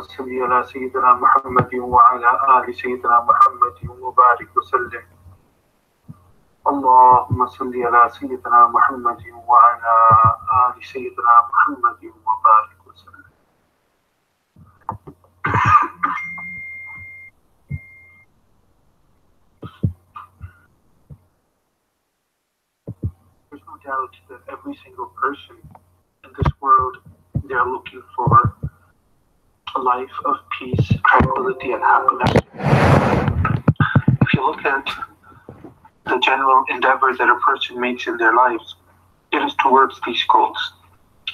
صل على سيدنا محمد وعلى آل سيدنا محمد وبارك وسلم. اللهم صل على سيدنا محمد وعلى آل سيدنا محمد وبارك وسلم. There's no doubt that every single person in this world, they're looking for a life of peace, tranquility, and happiness. If you look at the general endeavor that a person makes in their lives, it is towards these goals.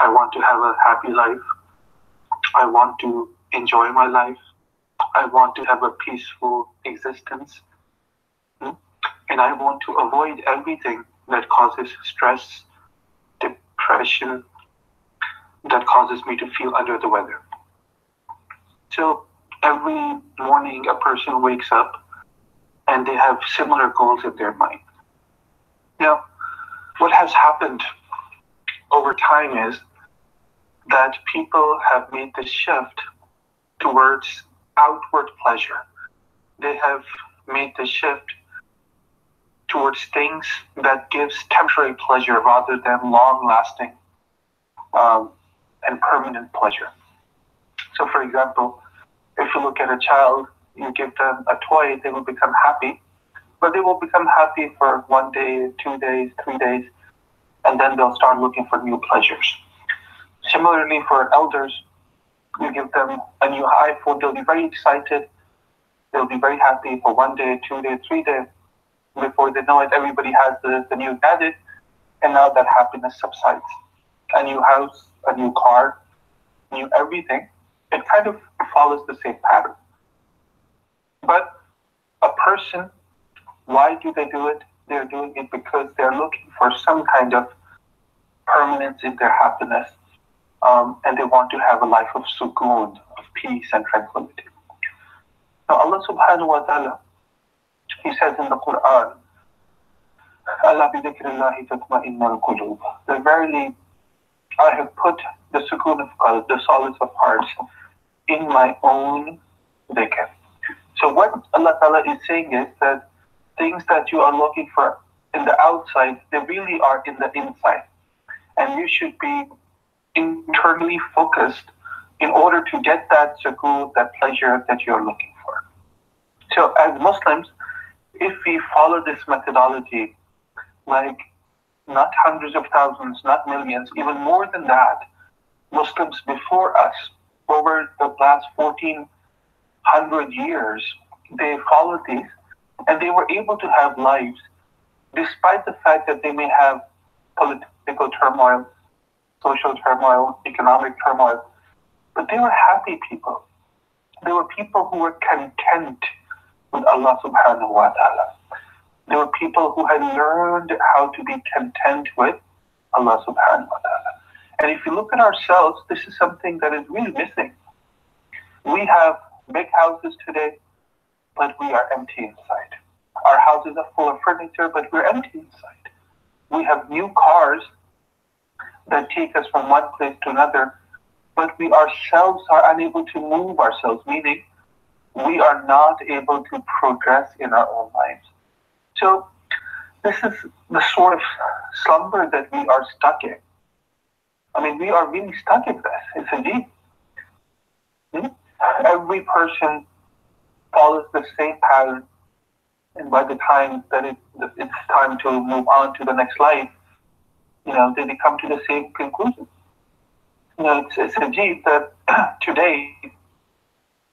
I want to have a happy life. I want to enjoy my life. I want to have a peaceful existence. And I want to avoid everything that causes stress, depression, that causes me to feel under the weather. So every morning a person wakes up and they have similar goals in their mind. Now, what has happened over time is that people have made this shift towards outward pleasure. They have made the shift towards things that gives temporary pleasure rather than long-lasting and permanent pleasure. So, for example, if you look at a child, you give them a toy, they will become happy, but they will become happy for 1 day, 2 days, 3 days, and then they'll start looking for new pleasures. Similarly, for elders, you give them a new iPhone, they'll be very excited, they'll be very happy for 1 day, 2 days, 3 days. Before they know it, everybody has the new gadget, and now that happiness subsides. A new house, a new car, new everything, it kind of follows the same pattern. But a person, why do they do it? They're doing it because they're looking for some kind of permanence in their happiness, and they want to have a life of sukoon, of peace and tranquility. Now Allah subhanahu wa ta'ala, He says in the Quran, Allah bi dhikrillahi tatma'innal qulub. That verily I have put the sukoon of qalb, the solace of hearts, in my own dhikr. So what Allah Ta'ala is saying is that things that you are looking for in the outside, they really are in the inside. And you should be internally focused in order to get that sukoon, that pleasure that you're looking for. So as Muslims, if we follow this methodology, like not hundreds of thousands, not millions, even more than that, Muslims before us, over the last 1400 years, they followed these, and they were able to have lives, despite the fact that they may have political turmoil, social turmoil, economic turmoil, but they were happy people. They were people who were content with Allah subhanahu wa ta'ala. They were people who had learned how to be content with Allah subhanahu wa ta'ala. And if you look at ourselves, this is something that is really missing. We have big houses today, but we are empty inside. Our houses are full of furniture, but we're empty inside. We have new cars that take us from one place to another, but we ourselves are unable to move ourselves, meaning we are not able to progress in our own lives. So this is the sort of slumber that we are stuck in. I mean, we are really stuck in this. It's a deep. Every person follows the same pattern, and by the time that it's time to move on to the next life, they come to the same conclusion. It's a deep that today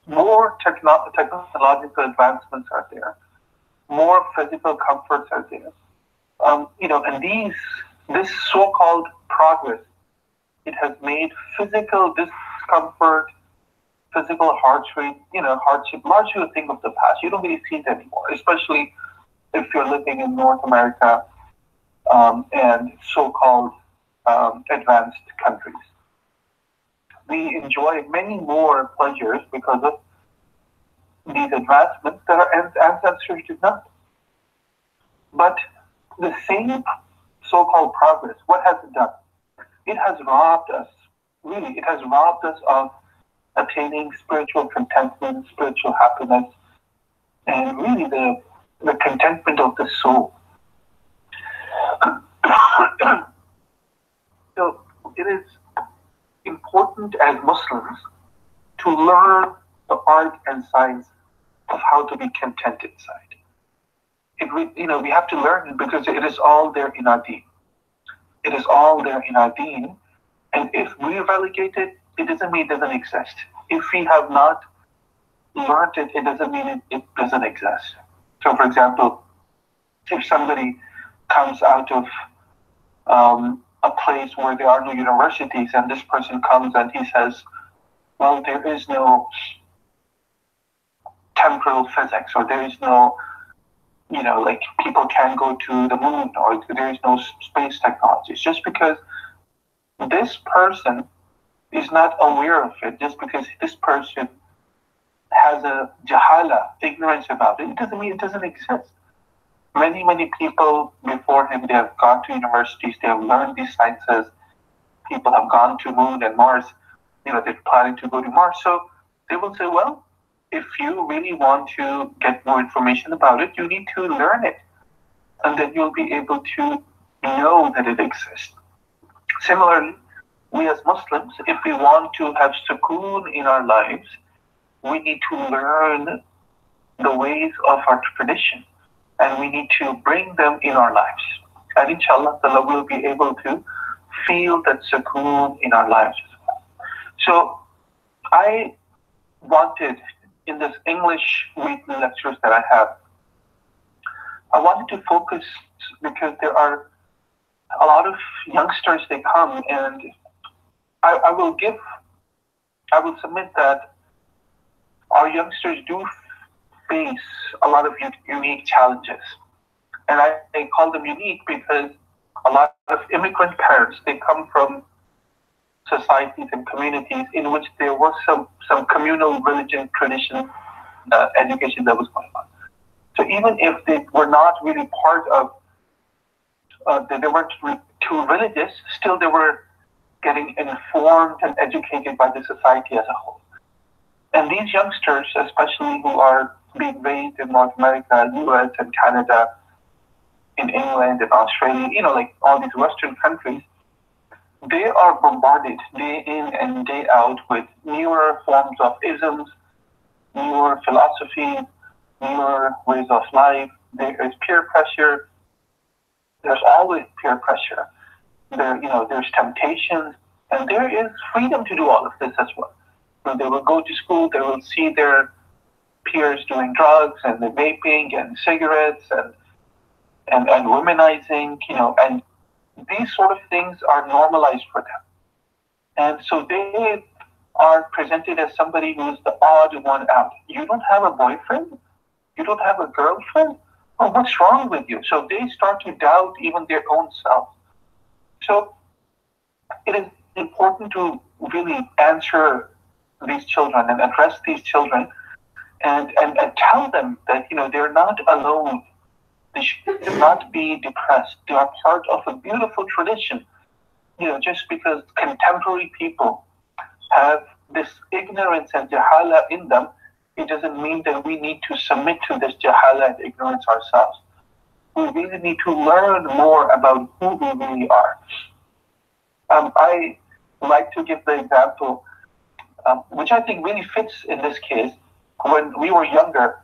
more technological advancements are there, more physical comforts are there, and this so-called progress, it has made physical discomfort, physical hardship largely a thing of the past. You don't really see it anymore, especially if you're living in North America and so-called advanced countries. We enjoy many more pleasures because of these advancements that our ancestors did not. But the same so-called progress, what has it done? It has robbed us, really, it has robbed us of attaining spiritual contentment, spiritual happiness, and really the contentment of the soul. So it is important as Muslims to learn the art and science of how to be content inside. We have to learn it because it is all there in our deen. It is all there in our deen. And if we relegate it, it doesn't mean it doesn't exist. If we have not learned it, it doesn't mean it doesn't exist. So, for example, if somebody comes out of a place where there are no universities, and this person comes and he says, well, there is no temporal physics, or there is no, like people can't go to the moon, or there is no space technology. It's just because this person is not aware of it, just because this person has a jahala, ignorance about it, it doesn't mean it doesn't exist. Many, many people before him, they have gone to universities, they have learned these sciences. People have gone to moon and Mars, they're planning to go to Mars. So they will say, well, if you really want to get more information about it, you need to learn it. And then you'll be able to know that it exists. Similarly, we as Muslims, if we want to have sukoon in our lives, we need to learn the ways of our tradition, and we need to bring them in our lives. And inshallah, we'll be able to feel that sukoon in our lives as well. So I wanted, in this English weekly lectures that I have, I wanted to focus, because there are a lot of youngsters, they come, and I will submit that our youngsters do face a lot of unique challenges. And I call them unique because a lot of immigrant parents, they come from societies and communities in which there was some communal religion, tradition, education that was going on. So even if they were not really part of, they weren't too religious, still they were getting informed and educated by the society as a whole. And these youngsters, especially who are being raised in North America, US and Canada, in England and Australia, like all these Western countries, they are bombarded day in and day out with newer forms of isms, newer philosophies, newer ways of life. There is peer pressure. There's always peer pressure. There's temptations, and there is freedom to do all of this as well. So they will go to school, they will see their peers doing drugs and the vaping and cigarettes and womanizing, and these sort of things are normalized for them. And so they are presented as somebody who's the odd one out. You don't have a boyfriend? You don't have a girlfriend? Oh, what's wrong with you? So they start to doubt even their own self. So it is important to really answer these children and address these children and tell them that, they're not alone. They should not be depressed. They are part of a beautiful tradition. Just because contemporary people have this ignorance and jahala in them, it doesn't mean that we need to submit to this jahala and ignorance ourselves. We really need to learn more about who we really are. I like to give the example, which I think really fits in this case. When we were younger,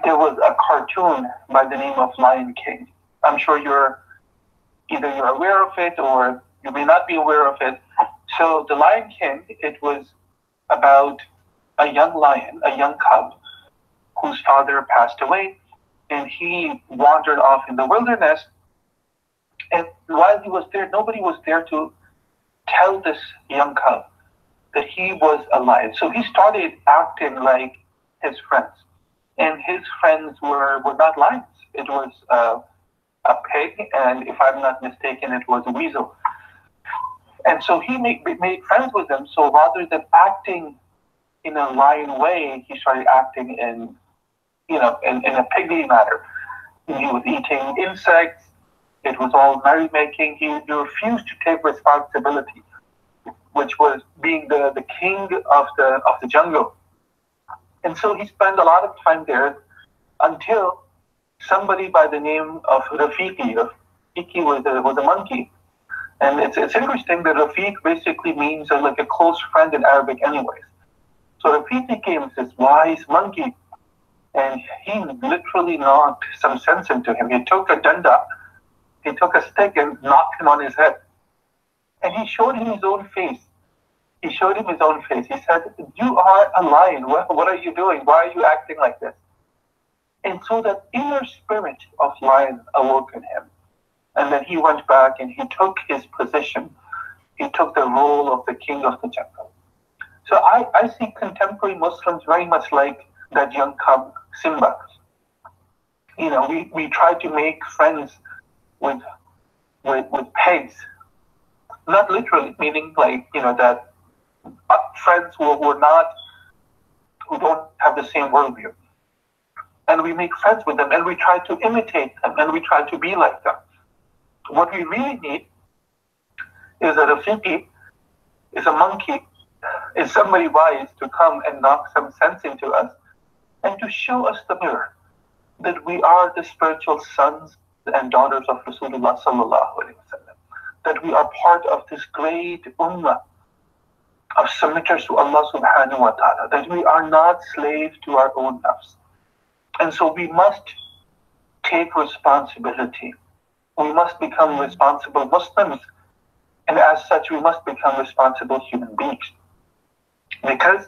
there was a cartoon by the name of Lion King. I'm sure you're aware of it or you may not be aware of it. So the Lion King, it was about a young lion, a young cub, whose father passed away, and he wandered off in the wilderness. And while he was there, nobody was there to tell this young cub that he was a lion. So he started acting like his friends. And his friends were not lions. It was a pig, and if I'm not mistaken, it was a weasel. And so he made friends with them. So rather than acting in a lion way, he started acting in a piggy manner. He was eating insects. It was all merrymaking. He refused to take responsibility. which was being the king of the jungle. And so he spent a lot of time there until somebody by the name of Rafiqi. Rafiqi was a monkey. And it's interesting that Rafiq basically means like a close friend in Arabic anyways. So Rafiqi came, this wise monkey, and he literally knocked some sense into him. He took a danda, he took a stick and knocked him on his head. And he showed him his own face. He showed him his own face. He said, "You are a lion. What are you doing? Why are you acting like this?" And so that inner spirit of lion awoke in him. And then he went back and he took his position. He took the role of the king of the jungle. So I see contemporary Muslims very much like that young cub, Simba. You know, we try to make friends with pigs. Not literally, meaning like, you know, that friends who don't have the same worldview. And we make friends with them and we try to imitate them and we try to be like them. What we really need is a Rafiqi, is a monkey, is somebody wise to come and knock some sense into us and to show us the mirror that we are the spiritual sons and daughters of Rasulullah sallallahu alaihi wasallam, that we are part of this great ummah of submitters to Allah subhanahu wa ta'ala, that we are not slaves to our own nafs. And so we must take responsibility. We must become responsible Muslims, and as such we must become responsible human beings. Because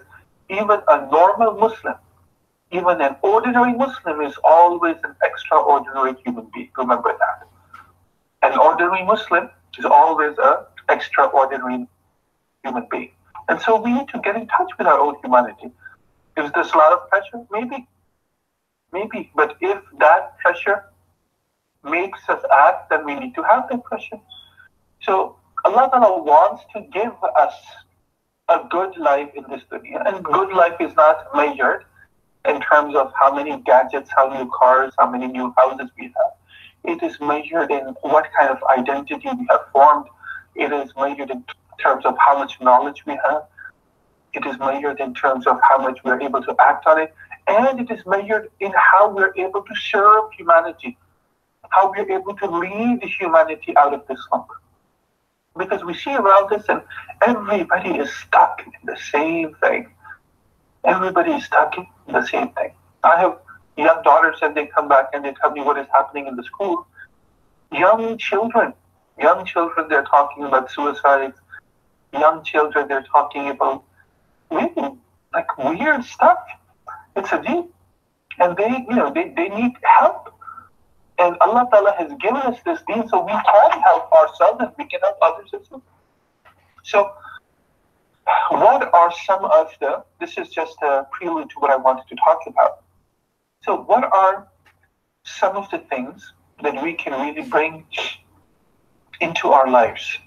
even a normal Muslim, even an ordinary Muslim is always an extraordinary human being. Remember that. An ordinary Muslim is always an extraordinary human being. And so we need to get in touch with our own humanity. Is this a lot of pressure? Maybe. But if that pressure makes us act, then we need to have that pressure. So Allah Ta'ala wants to give us a good life in this dunya. And good life is not measured in terms of how many gadgets, how many cars, how many new houses we have. It is measured in what kind of identity we have formed. It is measured in terms of how much knowledge we have. It is measured in terms of how much we are able to act on it. And it is measured in how we are able to serve humanity, how we are able to lead humanity out of this slump. Because we see around us and everybody is stuck in the same thing. Everybody is stuck in the same thing. I have young daughters and they come back and they tell me what is happening in the school. Young children, they're talking about suicides. Young children, they're talking about really like weird stuff. It's a deep. And they need help. And Allah Ta'ala has given us this deen so we can help ourselves and we can help others as well. So what are some of this is just a prelude to what I wanted to talk about. So what are some of the things that we can really bring into our lives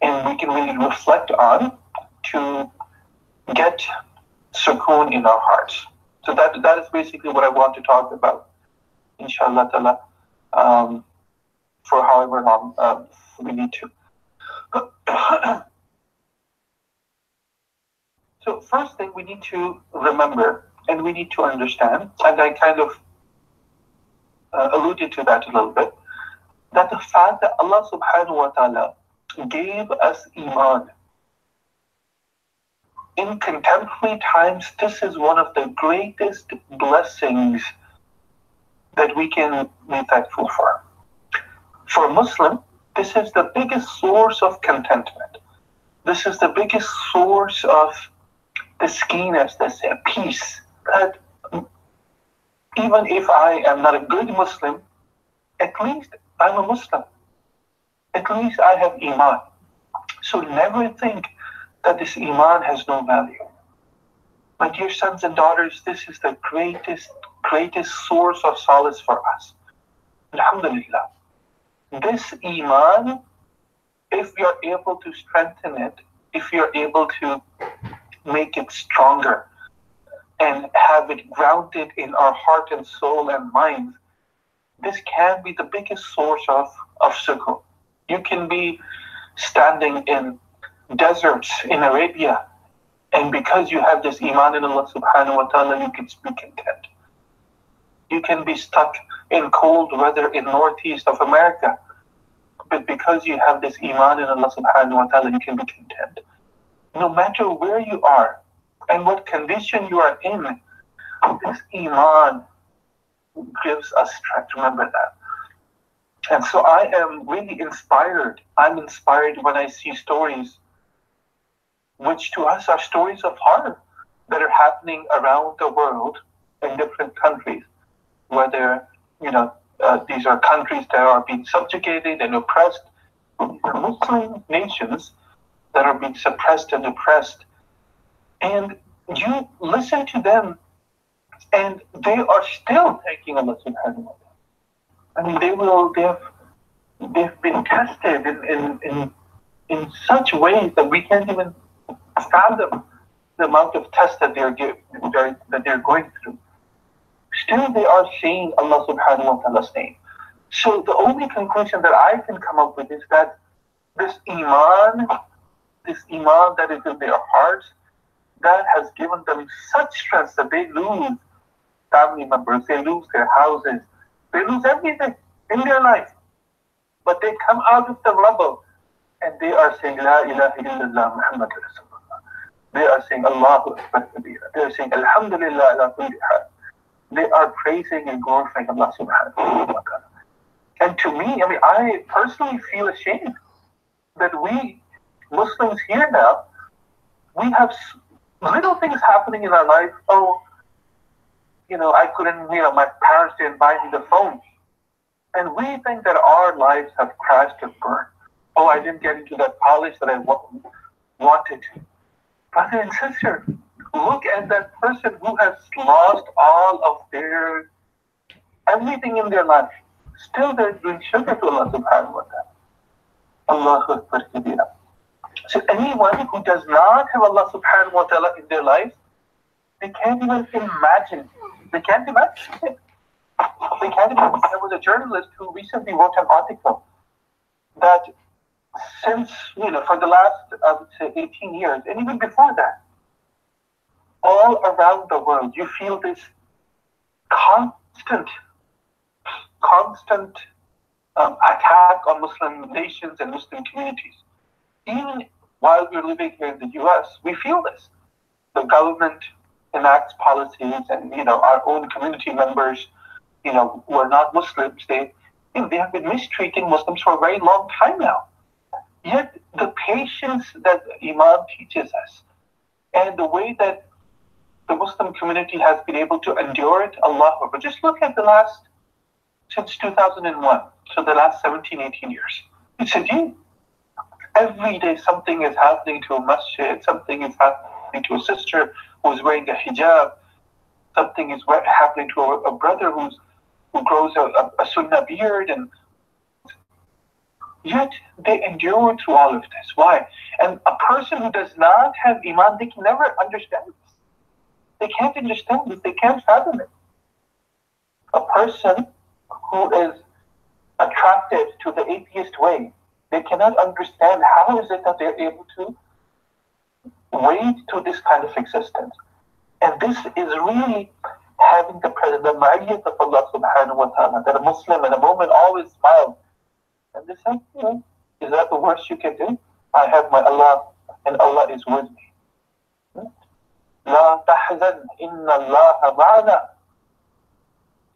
and we can really reflect on to get sukoon in our hearts? So that is basically what I want to talk about, inshallah ta'ala, for however long we need to. So first thing we need to remember and we need to understand, and I kind of alluded to that a little bit, that the fact that Allah subhanahu wa ta'ala gave us Iman. In contemporary times, this is one of the greatest blessings that we can be thankful for. For a Muslim, this is the biggest source of contentment. This is the biggest source of the skeenness, this peace. That even if I am not a good Muslim, at least I'm a Muslim. At least I have Iman. So never think that this Iman has no value. My dear sons and daughters, this is the greatest source of solace for us. Alhamdulillah. This Iman, if we are able to strengthen it, if we are able to make it stronger and have it grounded in our heart and soul and mind, this can be the biggest source of sukoon. You can be standing in deserts in Arabia, and because you have this iman in Allah subhanahu wa ta'ala, you can be content. You can be stuck in cold weather in northeast of America, but because you have this iman in Allah subhanahu wa ta'ala, you can be content. No matter where you are and what condition you are in, this iman gives us strength. Remember that. And so I am really inspired. I'm inspired when I see stories which to us are stories of horror that are happening around the world in different countries, whether, these are countries that are being subjugated and oppressed, Muslim nations that are being suppressed and oppressed. And you listen to them, and they are still thanking Allah subhanahu wa ta'ala. I mean, they've been tested in such ways that we can't even fathom the amount of tests that they're going through. Still, they are saying Allah subhanahu wa ta'ala's name. So the only conclusion that I can come up with is that this iman that is in their hearts, that has given them such strength that they lose family members, they lose their houses, they lose everything in their life. But they come out of the rubble and they are saying, La ilaha illallah Muhammad Rasulullah. They are saying, Allahu Akbar Kabira. They are saying, Alhamdulillah ala kulli hal. They are praising and glorifying Allah subhanahu wa ta'ala. And to me, I personally feel ashamed that we Muslims here now, we have little things happening in our life. Oh, I couldn't, my parents didn't buy me the phone. And we think that our lives have crashed and burned. Oh, I didn't get into that college that I wanted to. Brother and sister, look at that person who has lost all of their everything in their life. Still they're doing shukr to Allah subhanahu wa ta'ala. Allahu Akbar kabira. So anyone who does not have Allah subhanahu wa ta'ala in their life, they can't even imagine. They can't imagine it. They can't imagine. There was a journalist who recently wrote an article that since, for the last, I would say, 18 years, and even before that, all around the world, you feel this constant attack on Muslim nations and Muslim communities. Even while we're living here in the US, we feel this. The government enacts policies, and our own community members, who are not Muslims, they have been mistreating Muslims for a very long time now. Yet the patience that Imam teaches us, and the way that the Muslim community has been able to endure it, Allah Akbar. Just look at since 2001, so the last 17, 18 years. It's a deen. Every day something is happening to a masjid, something is happening to a sister who's wearing a hijab, something is happening to a brother who grows a sunnah beard, and yet they endure through all of this. Why? And a person who does not have iman, they can never understand this. They can't understand this. They can't fathom it. A person who is attracted to the atheist way, they cannot understand how is it that they're able to wade through this kind of existence. And this is really having the ma'iyat of Allah subhanahu wa ta'ala, that a Muslim in a moment always smiles. And they say, is that the worst you can do? I have my Allah, and Allah is with me. La tahzan, inna Allah ma'ana.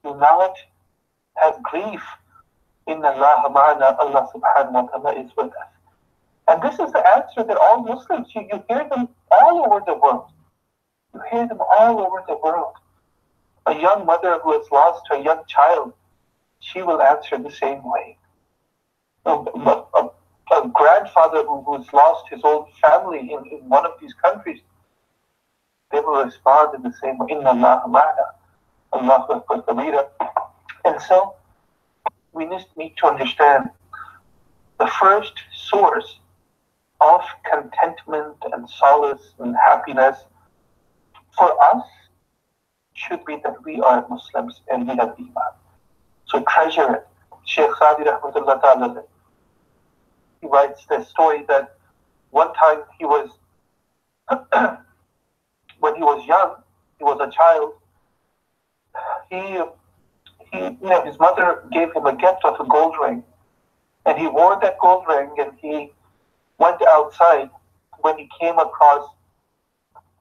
Do not have grief. Inna Allah ma'ana, Allah subhanahu wa ta'ala is with us. And this is the answer that all Muslims, you hear them all over the world. You hear them all over the world. A young mother who has lost her young child, she will answer the same way. A grandfather who's lost his own family in one of these countries, they will respond in the same way. Inna Allah ma'ana, Allahu Akbar kabira. And so, we need to understand the first source of contentment and solace and happiness for us should be that we are Muslims and we have Iman. So treasure it. Shaykh Sadi rahmatullah ta'ala, he writes the story that one time he was, when he was young, he was a child, his mother gave him a gift of a gold ring. And he wore that gold ring and he went outside when he came across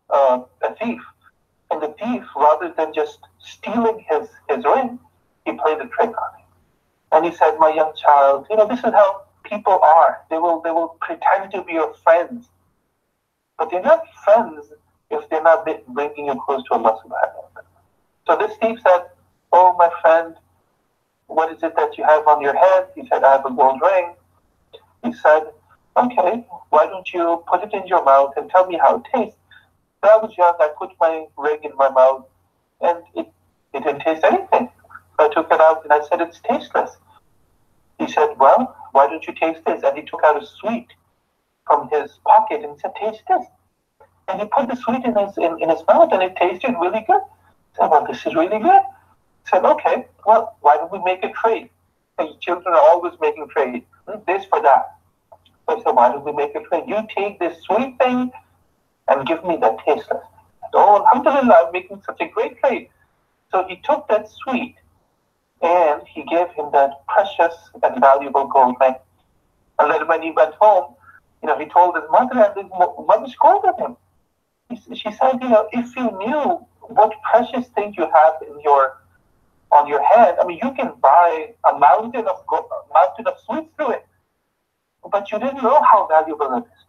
a thief. And the thief, rather than just stealing his ring, he played a trick on him. And he said, my young child, this is how people are. They will pretend to be your friends. But they're not friends if they're not bringing you close to Allah subhanahu wa ta'ala. So this thief said, oh, my friend, what is it that you have on your head? He said, I have a gold ring. He said, okay, why don't you put it in your mouth and tell me how it tastes? When I was young, I put my ring in my mouth and it didn't taste anything. So I took it out and I said, it's tasteless. He said, well, why don't you taste this? And he took out a sweet from his pocket and said, taste this. And he put the sweet in his mouth and it tasted really good. I said, well, this is really good. He said, okay, well, why don't we make a trade? Because children are always making trade. This for that. So I said, why don't we make a trade? You take this sweet thing and give me that tasteless. Oh, alhamdulillah, I'm making such a great trade. So he took that sweet and he gave him that precious and valuable gold ring. And then when he went home, he told his mother, and his mother scolded him. She said, if you knew what precious thing you have on your head, you can buy a mountain of sweets through it, but you didn't know how valuable it is,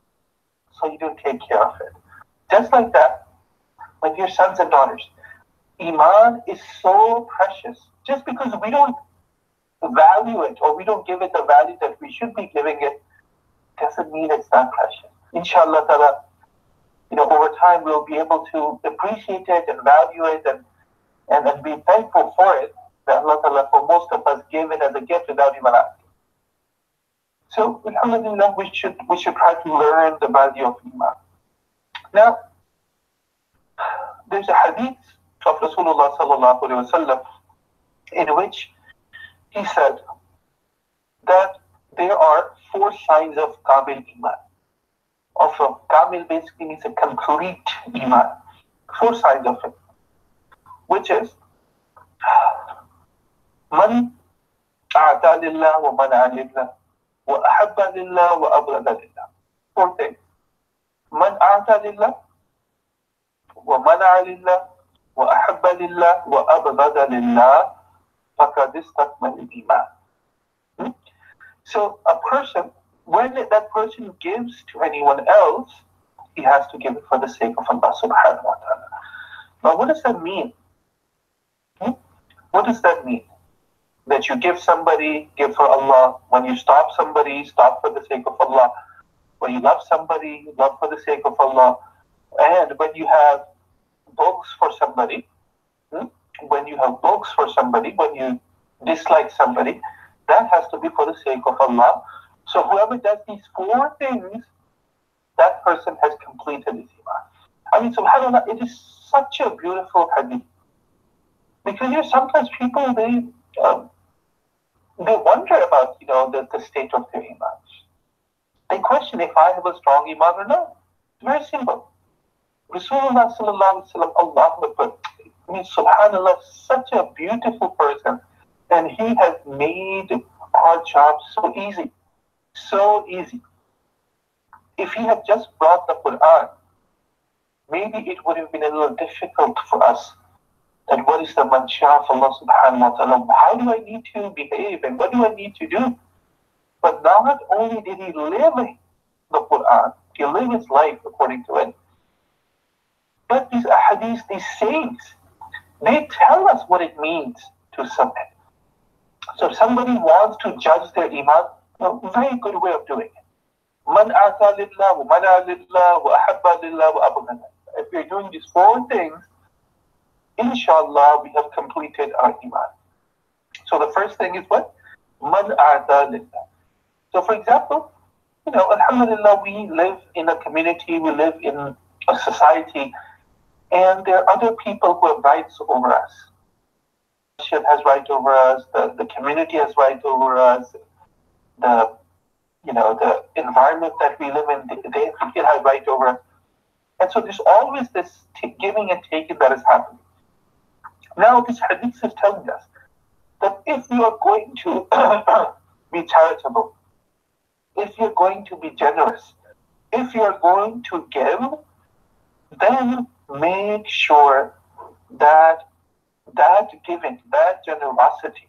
so you didn't take care of it. Just like that, my dear sons and daughters, Iman is so precious. Just because we don't value it or we don't give it the value that we should be giving it, doesn't mean it's not precious. Inshallah ta'ala, over time we'll be able to appreciate it and value it and be thankful for it, that Allah ta'ala, for most of us, gave it as a gift without even asking. So, alhamdulillah, we should try to learn the value of Iman. Now, there's a hadith of Rasulullah sallallahu alaihi wasallam in which he said that there are 4 signs of Kamil Iman. Also, Kamil basically means a complete Iman. 4 signs of it, which is Man a'ta lillah wa mana'a lillah wa ahabba lillah wa abghada lillah. 4 things. Man a'ta lillah wa mana'a lillah wa ahabba lillah wa abghada lillah faqad istakmala al-iman. So a person, when that person gives to anyone else, he has to give it for the sake of Allah subhanahu wa ta'ala. Now what does that mean? What does that mean? That you give somebody, give for Allah. When you stop somebody, stop for the sake of Allah. When you love somebody, love for the sake of Allah. And when you have books for somebody, when you dislike somebody, that has to be for the sake of Allah. So whoever does these 4 things, that person has completed his Iman. SubhanAllah, it is such a beautiful hadith. Because sometimes people, they wonder about, the state of their Iman. They question if I have a strong Iman or not. It's very simple. Rasulullah sallallahu alaihi wasallam, Allahu Akbar, SubhanAllah, such a beautiful person. And he has made our job so easy. So easy. If he had just brought the Quran, maybe it would have been a little difficult for us. That what is the mansha of Allah subhanahu wa ta'ala? How do I need to behave and what do I need to do? But not only did he live the Quran, he lived his life according to it. But these ahadith, these sayings, they tell us what it means to submit. So if somebody wants to judge their Iman, a very good way of doing it. Man a'ta lillah wa mana'a lillah wa ahabba lillah wa abghada. If we're doing these 4 things, inshallah, we have completed our Iman. So the first thing is what? Man a'ta lillah. So for example, alhamdulillah, we live in a community, we live in a society, and there are other people who have rights over us. Has right over us, the community has right over us, the the environment that we live in, they have right over us. And so there's always this giving and taking that is happening. Now this hadith is telling us that if you are going to be charitable, if you're going to be generous, if you're going to give, then make sure that giving, that generosity,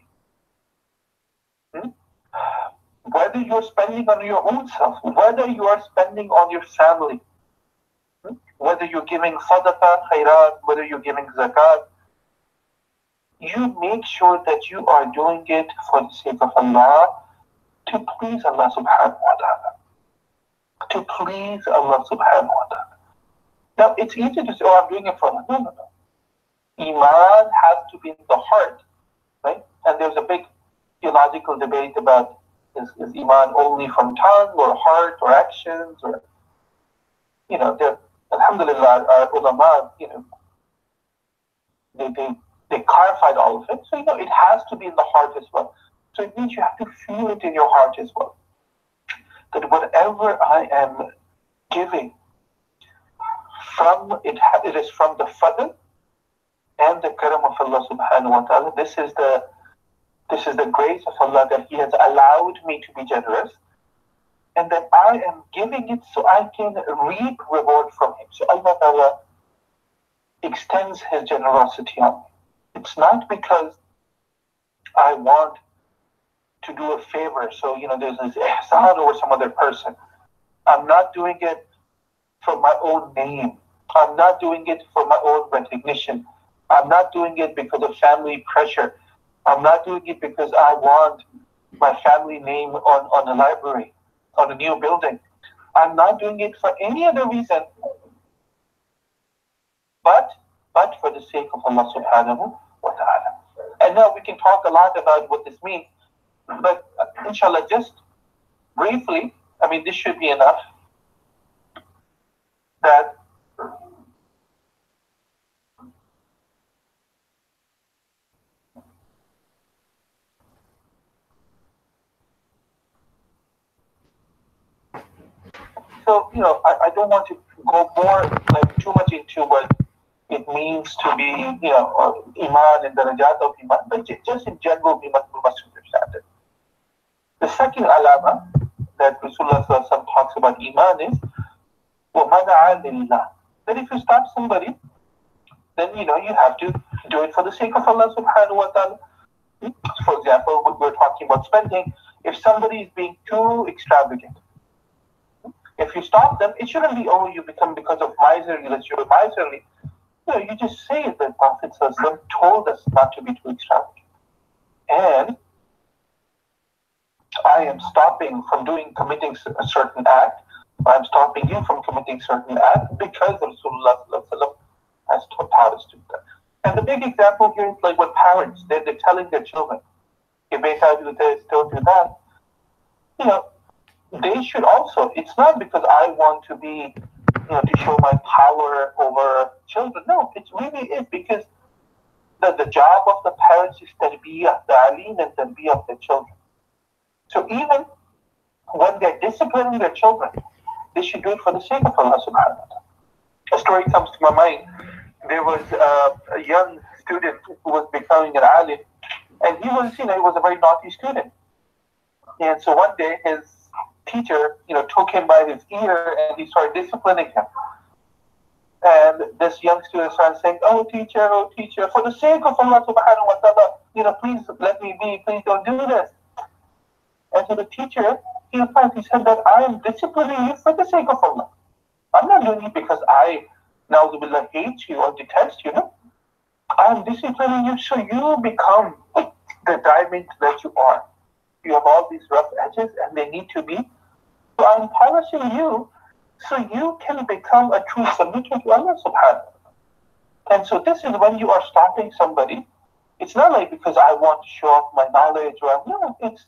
whether you're spending on your own self, whether you are spending on your family, whether you're giving sadaqah, khairat, whether you're giving zakat, you make sure that you are doing it for the sake of Allah, to please Allah subhanahu wa ta'ala. To please Allah subhanahu wa ta'ala. Now, it's easy to say, oh, I'm doing it for Allah. No. Iman has to be in the heart, right? And there's a big theological debate about is Iman only from tongue or heart or actions, or, alhamdulillah, our ulama, they clarified all of it. So, it has to be in the heart as well. So it means you have to feel it in your heart as well. That whatever I am giving, it is from the fadl and the karam of Allah subhanahu wa ta'ala. This is the grace of Allah that He has allowed me to be generous, and that I am giving it so I can reap reward from Him. So Allah ta'ala extends His generosity on me. It's not because I want to do a favor, so there's this ihsan over some other person. I'm not doing it for my own name. I'm not doing it for my own recognition. I'm not doing it because of family pressure. I'm not doing it because I want my family name on a library, on a new building. I'm not doing it for any other reason, but for the sake of Allah subhanahu wa ta'ala. And now we can talk a lot about what this means, but inshallah, just briefly, this should be enough, that so, I don't want to go more, too much into what it means to be, Iman and darajat of Iman, but just in general, we must understand it. The second alama that Rasulullah talks about Iman is وَمَنَعَ لِلَّهِ. That if you stop somebody, then, you have to do it for the sake of Allah subhanahu wa ta'ala. For example, we're talking about spending. If somebody is being too extravagant, if you stop them, it shouldn't be, you become because of miserliness, you're miserly. You just say it. The Prophet told us not to be too extravagant. And I am stopping from committing a certain act. I'm stopping you from committing certain act because Rasulullah has taught us to do that. And the big example here is like with parents. They're telling their children, "Hey, beta, do this, don't do that." They should also. It's not because I want to be, to show my power over children. No, it really is because the job of the parents is tarbiyah, ta'aleem and tarbiyah of their children. So even when they're disciplining their children, they should do it for the sake of Allah subhanahu wa ta'ala. A story comes to my mind. There was a young student who was becoming an alim, and he was a very naughty student. And so one day his teacher, took him by his ear and he started disciplining him. And this young student started saying, oh teacher, for the sake of Allah subhanahu wa ta'ala, please let me be, please don't do this. And so the teacher, he said that I am disciplining you for the sake of Allah. I'm not doing it because I, na'udhu hate you or detest you. No? I'm disciplining you so you become the diamond that you are. You have all these rough edges and they need to be. So I'm polishing you so you can become a true submitter to Allah subhanahu wa ta'ala. And so this is when you are stopping somebody. It's not like because I want to show off my knowledge or no, it's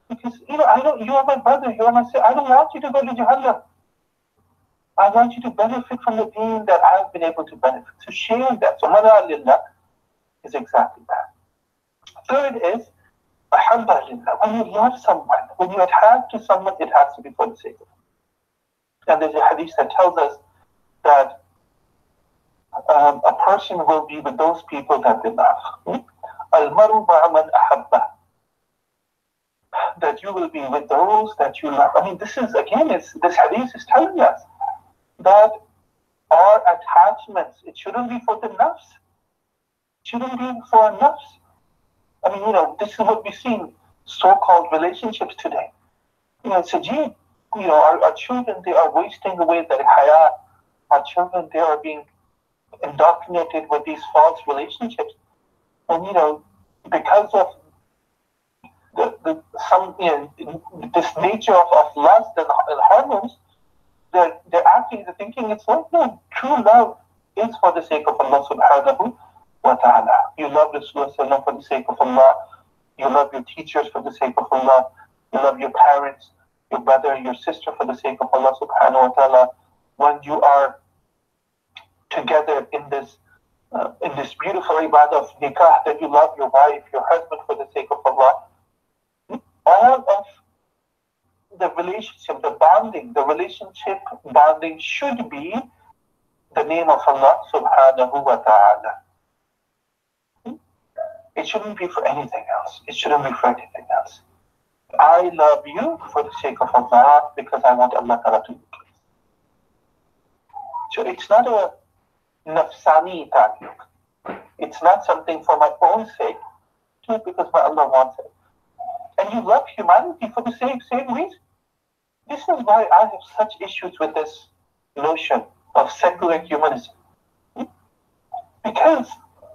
because you are my brother, you are my sister. I don't want you to go to Jahannam. I want you to benefit from the deen that I've been able to benefit. So sharing that. So mana lillah is exactly that. Third is أحبه لله. When you love someone, when you attach to someone, it has to be for the sake of Allah. And there's a hadith that tells us that a person will be with those people that they love. Al-maru ma'a man ahabba. That you will be with those that you love. I mean, this is, again, this hadith is telling us that our attachments, it shouldn't be for the nafs. It shouldn't be for a nafs. I mean, this is what we see in so-called relationships today. It's a gene. Our children, they are wasting away their hayat. Our children, they are being indoctrinated with these false relationships. And, because of this nature of lust and hormones, they're acting, they're thinking it's like, no, true love is for the sake of Allah subhanahu wa ta'ala. You love Rasulullah for the sake of Allah. You love your teachers for the sake of Allah. You love your parents, your brother, your sister for the sake of Allah subhanahu wa ta'ala. When you are together in this beautiful ibadah of nikah, that you love your wife, your husband for the sake of Allah, all of the relationship, the relationship bonding should be the name of Allah subhanahu wa ta'ala. It shouldn't be for anything else. It shouldn't be for anything else. I love you for the sake of Allah because I want Allah ta'ala to be pleased. So it's not a nafsani ta'liq. It's not something for my own sake, just because my Allah wants it. And you love humanity for the same reason. This is why I have such issues with this notion of secular humanism. Because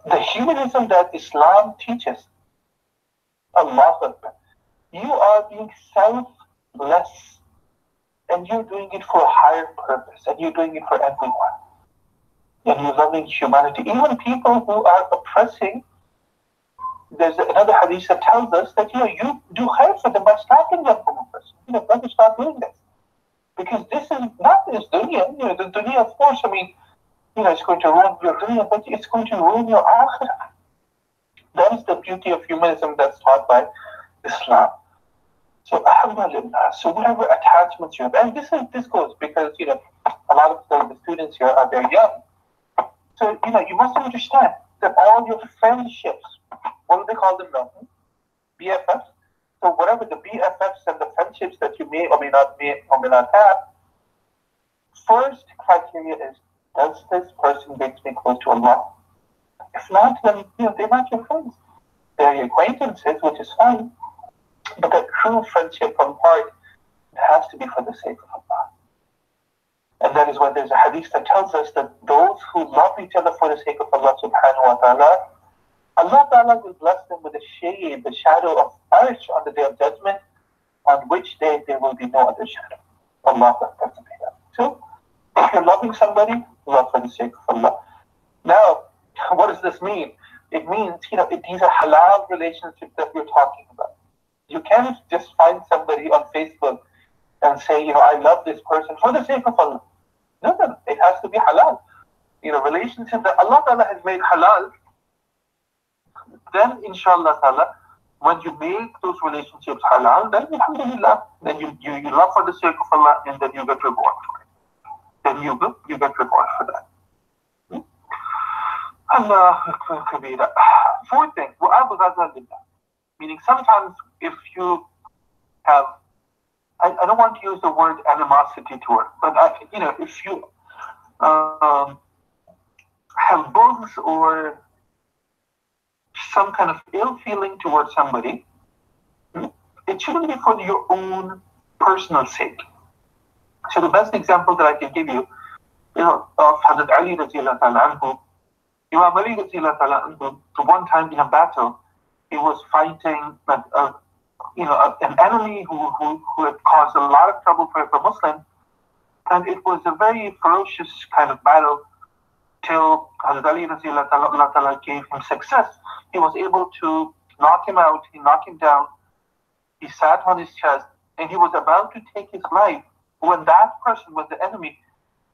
the humanism that Islam teaches, Allahu Akbar, you are being selfless and you're doing it for a higher purpose and you're doing it for everyone. And you're loving humanity. Even people who are oppressing, there's another hadith that tells us that you do khair for them by stopping them from oppressing. Don't stop doing this. Because this is not this dunya. The dunya, of course, it's going to ruin your dunya, but it's going to ruin your akhirah. That is the beauty of humanism that's taught by Islam. So, alhamdulillah, so whatever attachments you have, and this goes because, a lot of the students here are very young. So, you must understand that all your friendships, what do they call them now? BFFs. So whatever the BFFs and the friendships that you may or may not have, first criteria is, does this person make me close to Allah? If not, then they're not your friends. They're your acquaintances, which is fine. But that true friendship from heart, it has to be for the sake of Allah. And that is why there's a hadith that tells us that those who love each other for the sake of Allah subhanahu wa ta'ala, Allah ta'ala will bless them with a shade, the shadow of Arsh on the day of judgment, on which day there will be no other shadow. Allah Akbar. So, if you're loving somebody, love for the sake of Allah. Now, what does this mean? It means, these are halal relationships that we're talking about. You can't just find somebody on Facebook and say, I love this person for the sake of Allah. No, it has to be halal. Relationships that Allah ta'ala has made halal, then inshallah ta'ala, when you make those relationships halal, then alhamdulillah, then you love for the sake of Allah, and then you get reward for it. Then you get reward for that. Allah kabira. Fourth thing, meaning sometimes if you have, I don't want to use the word animosity to it, but if you have bugs or some kind of ill feeling towards somebody, it shouldn't be for your own personal sake. So the best example that I can give you, of Hazrat Ali radiallahu ta'ala anhu, Imam Ali radiallahu ta'ala anhu, one time in a battle, he was fighting an enemy who had caused a lot of trouble for Muslims, and it was a very ferocious kind of battle till Hazrat Ali radiallahu ta'ala gave him success. He was able to knock him out, he knocked him down, he sat on his chest, and he was about to take his life when that person was the enemy.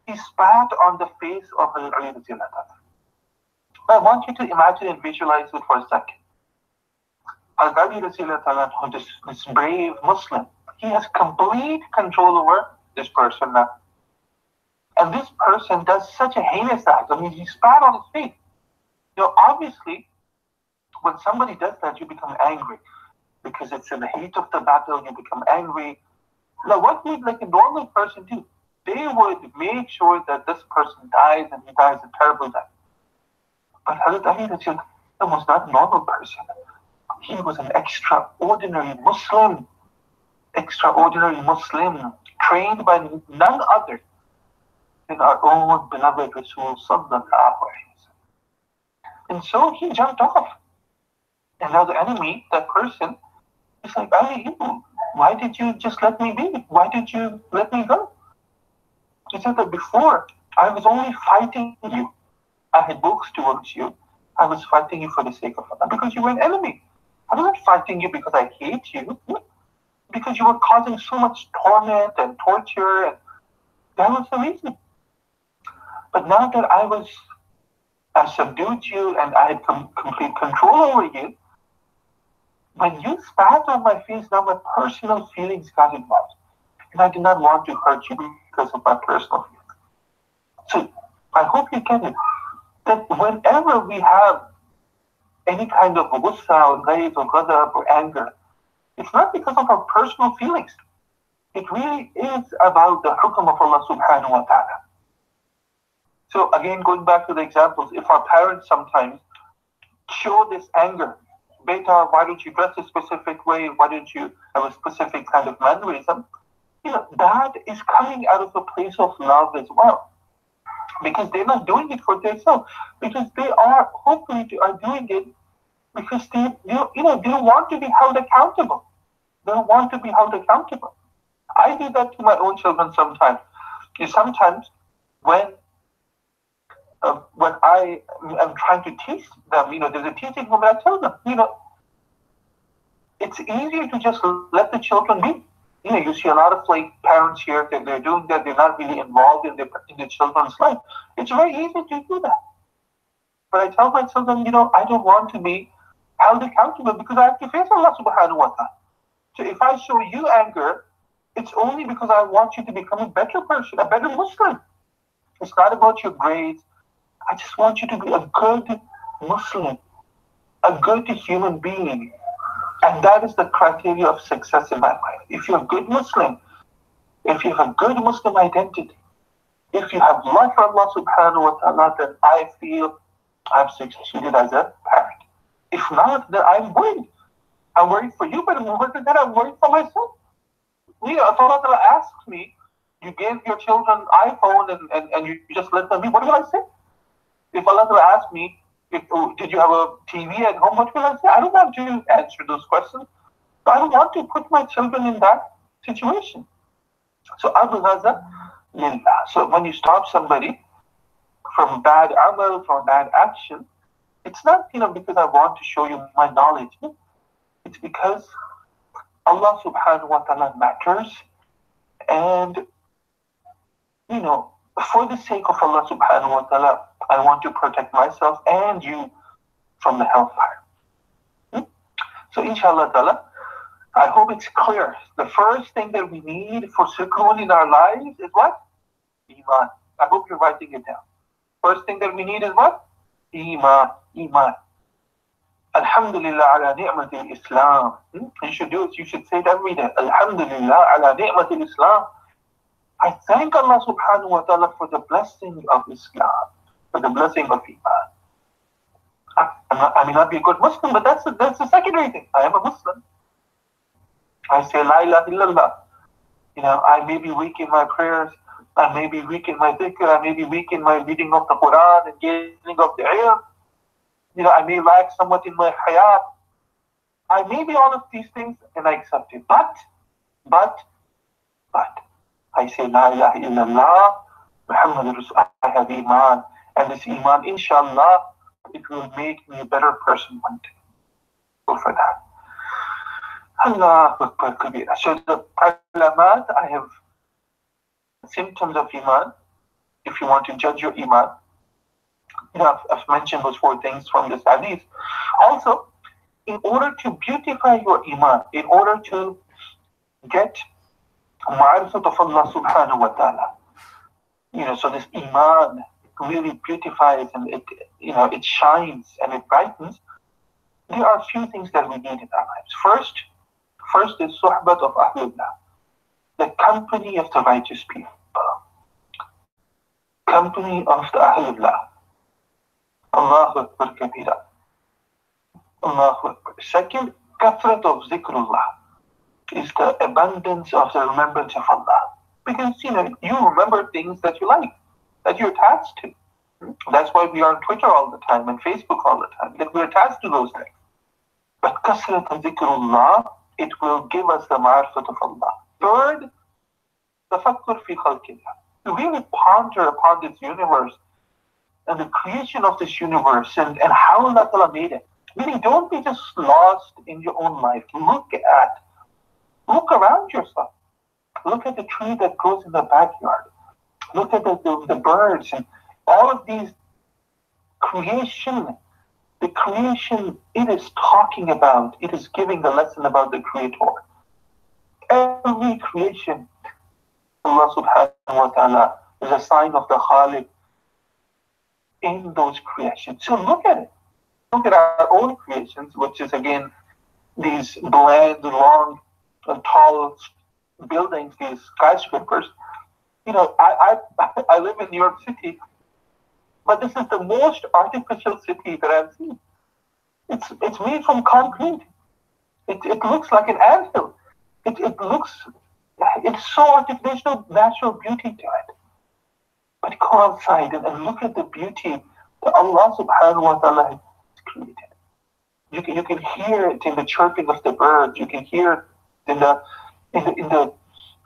He spat on the face of Hazrat Ali radiallahu ta'ala. I want you to imagine and visualize it for a second. Al-Ghali, this brave Muslim, he has complete control over this person now. And this person does such a heinous act. I mean, he spat on his face. Obviously, when somebody does that, you become angry because it's in the heat of the battle. You become angry. Now, what would like a normal person do? They would make sure that this person dies, and he dies a terrible death. But Hazrat Ali was not a normal person. He was an extraordinary Muslim, trained by none other than our own beloved Rasul sallallahu alaihi wasallam. And so he jumped off. And now the enemy, that person, is like, Ali, why did you just let me be? Why did you let me go? He said that before, I was only fighting you. I had books towards you. I was fighting you for the sake of Allah, because you were an enemy. I was not fighting you because I hate you, because you were causing so much torment and torture, and that was the reason. But now that I subdued you and I had complete control over you, when you spat on my face, now my personal feelings got involved. And I did not want to hurt you because of my personal feelings. So I hope you get it. That whenever we have any kind of gussa or ghayz or ghadab or anger, it's not because of our personal feelings. It really is about the hukm of Allah subhanahu wa ta'ala. So again, going back to the examples, if our parents sometimes show this anger, beta, why don't you dress a specific way? Why don't you have a specific kind of mannerism? That is coming out of a place of love as well. Because they're not doing it for themselves. Because they are, hopefully, doing it because they want to be held accountable. They want to be held accountable. I do that to my own children sometimes. Sometimes when I am trying to teach them, there's a teaching moment, I tell them, it's easier to just let the children be. You see a lot of parents here that they're doing that, they're not really involved in the children's life. It's very easy to do that. But I tell my children, I don't want to be held accountable because I have to face Allah subhanahu wa ta'ala. So if I show you anger, it's only because I want you to become a better person, a better Muslim. It's not about your grades. I just want you to be a good Muslim, a good human being. And that is the criteria of success in my mind. If you're a good Muslim, if you have a good Muslim identity, if you have love for Allah subhanahu wa ta'ala, then I feel I've succeeded as a parent. If not, then I'm worried. I'm worried for you, but more than that, I'm worried for myself. If Allah Ta'ala asks me, you gave your children iPhone and you just let them be, what will I say? If Allah Ta'ala asks me, did you have a TV at home, what will I say? I don't want to answer those questions. So I don't want to put my children in that situation. So Abghaza lillah. So when you stop somebody from bad amal, from bad action, it's not because I want to show you my knowledge. It's because Allah subhanahu wa ta'ala matters, and for the sake of Allah subhanahu wa ta'ala, I want to protect myself and you from the hellfire. So inshallah ta'ala, I hope it's clear. The first thing that we need for sukoon in our lives is what? Iman. I hope you're writing it down. First thing that we need is what? Iman. Alhamdulillah ala ni'matil Islam. You should do it. You should say it every day. Alhamdulillah ala ni'matil Islam. I thank Allah subhanahu wa ta'ala for the blessing of Islam, for the blessing of Iman. I may not be a good Muslim, but that's the secondary thing. I am a Muslim. I say la ilaha illallah. I may be weak in my prayers. I may be weak in my dhikr. I may be weak in my reading of the Quran and gaining of the ilm. I may lack somewhat in my hayat. I may be all of these things, and I accept it. But, I say la ilaha illallah, Muhammad Rasul. I have Iman. And this Iman, inshallah, it will make me a better person one day. Go for that. Allah Akbar Kabira. So the alamat, I have symptoms of Iman. If you want to judge your Iman, I've mentioned those 4 things from this hadith. Also, in order to beautify your iman, in order to get ma'rifat of Allah subhanahu wa ta'ala, so this iman really beautifies and it shines and it brightens. There are a few things that we need in our lives. First is suhbat of ahlullah, the company of the righteous people, company of the ahlullah. Allahu Akbar kabira. Allahu Akbar. Second, kathrat of zikrullah is the abundance of the remembrance of Allah. Because, you remember things that you like, that you're attached to. That's why we are on Twitter all the time and Facebook all the time, that we're attached to those things. But kasrat of zikrullah, it will give us the ma'rifat of Allah. Third, tafakkur fi khalqillah. To really ponder upon this universe and the creation of this universe and how Allah Ta'ala made it. Really, don't be just lost in your own life. Look around yourself. Look at the tree that grows in the backyard. Look at the birds and all of these creation. The creation, it is talking about, it is giving the lesson about the Creator. Every creation, Allah subhanahu wa ta'ala, is a sign of the Khaliq in those creations. So look at it. Look at our own creations, which is again these bland, long, and tall buildings, these skyscrapers. I live in New York City, but this is the most artificial city that I've seen. It's made from concrete. It looks like an anthill. It's so artificial. There's no natural beauty to it. But go outside and look at the beauty that Allah subhanahu wa ta'ala has created. You can hear it in the chirping of the birds. You can hear it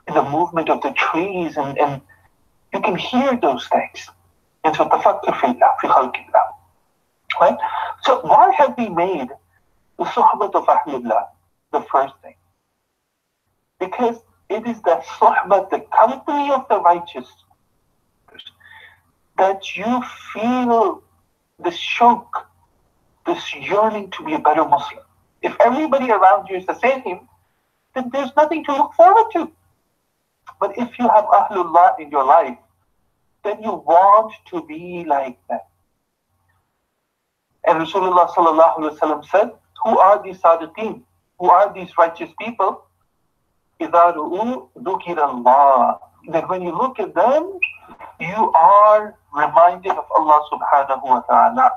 in the movement of the trees, and you can hear those things. And so tafakkur fillah, fi khalqillah. Right? So why have we made the suhbat of ahlullah the first thing? Because it is the suhbat, the company of the righteous, that you feel this shauq, this yearning to be a better Muslim. If everybody around you is the same, then there's nothing to look forward to. But if you have ahlullah in your life, then you want to be like them. And Rasulullah sallallahu alaihi wasallam said, who are these sadiqeen? Who are these righteous people? إِذَا رُؤُوا ذُكِرَ اللَّهِ. That when you look at them, you are reminded of Allah subhanahu wa ta'ala.